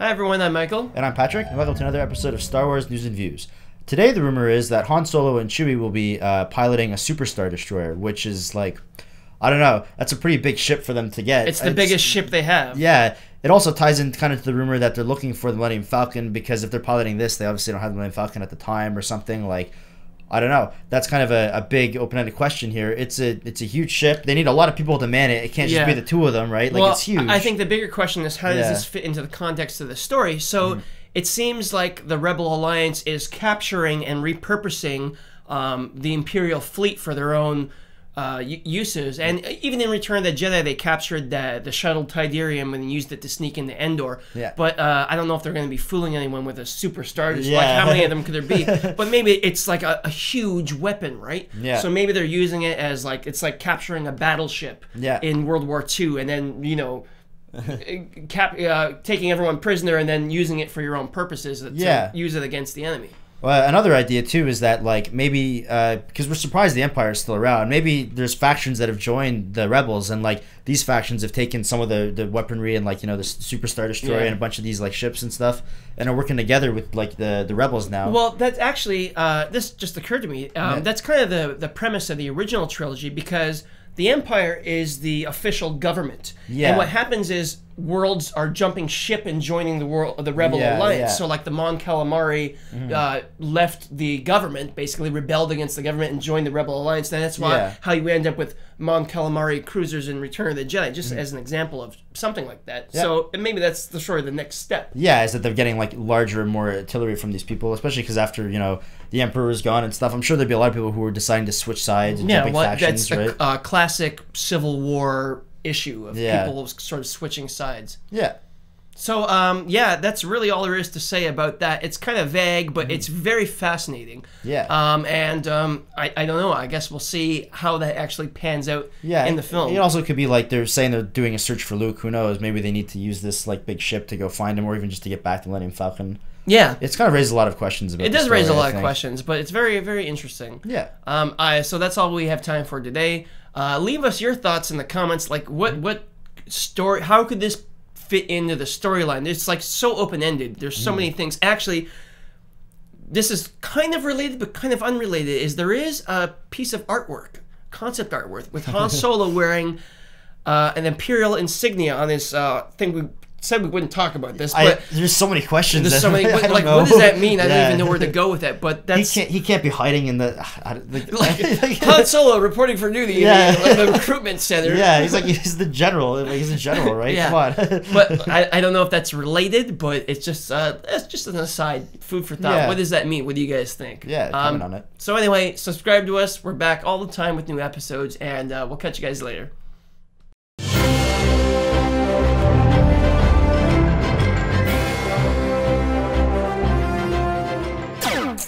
Hi everyone, I'm Michael. And I'm Patrick, and welcome to another episode of Star Wars News and Views. Today the rumor is that Han Solo and Chewie will be piloting a Super Star Destroyer, which is like, I don't know, that's a pretty big ship for them to get. It's the biggest ship they have. Yeah, it also ties in kind of to the rumor that they're looking for the Millennium Falcon, because if they're piloting this, they obviously don't have the Millennium Falcon at the time or something. Like, I don't know. That's kind of a big open-ended question here. It's a huge ship. They need a lot of people to man it. It can't just be the two of them, right? Like, it's huge. I think the bigger question is, how does this fit into the context of the story? So it seems like the Rebel Alliance is capturing and repurposing the Imperial fleet for their own uses. And even in Return of the Jedi, they captured the shuttle Tidarium and used it to sneak into Endor. Yeah. But I don't know if they're going to be fooling anyone with a Super Star Destroyer. Like, how many of them could there be? But maybe it's like a huge weapon, right? Yeah. So maybe they're using it as like, it's like capturing a battleship in World War II, and then, you know, taking everyone prisoner and then using it for your own purposes to use it against the enemy. Well, another idea too is that, like, maybe because we're surprised the Empire is still around, maybe there's factions that have joined the Rebels, and like these factions have taken some of the weaponry and, like, you know, the Super Star Destroyer and a bunch of these like ships and stuff, and are working together with like the Rebels now. Well, that's actually this just occurred to me. That's kind of the premise of the original trilogy, because the Empire is the official government, and what happens is worlds are jumping ship and joining the Rebel Alliance. So like the Mon Calamari left the government, basically rebelled against the government and joined the Rebel Alliance. And that's why how you end up with Mon Calamari cruisers in Return of the Jedi, just as an example of something like that. So maybe that's sort of the next step. Yeah, is that they're getting like larger and more artillery from these people, especially because after, you know, the Emperor is gone and stuff. I'm sure there'd be a lot of people who were deciding to switch sides and jumping factions, that's a classic Civil War issue of people sort of switching sides. So, that's really all there is to say about that. It's kind of vague, but it's very fascinating. I don't know. I guess we'll see how that actually pans out in the film. It also could be like they're saying they're doing a search for Luke. Who knows? Maybe they need to use this like big ship to go find him, or even just to get back to Millennium Falcon. It's kind of raised a lot of questions about. It does raise a lot of questions, but it's very, very interesting. So that's all we have time for today. Leave us your thoughts in the comments. Like, what story? How could this fit into the storyline? It's like so open-ended. There's so many things. Actually, this is kind of related, but kind of unrelated. There is a piece of artwork, concept artwork, with Han Solo wearing an Imperial insignia on his thing. We said we wouldn't talk about this, but there's so many questions. There's so many. Like, what does that mean? I don't even know where to go with that. But that's he can't be hiding in the like Han Solo reporting for duty in the recruitment center. He's the general. Like, he's a general, right? Come on. But I don't know if that's related. But it's just an aside, food for thought. What does that mean? What do you guys think? Comment on it. So anyway, subscribe to us. We're back all the time with new episodes, and we'll catch you guys later.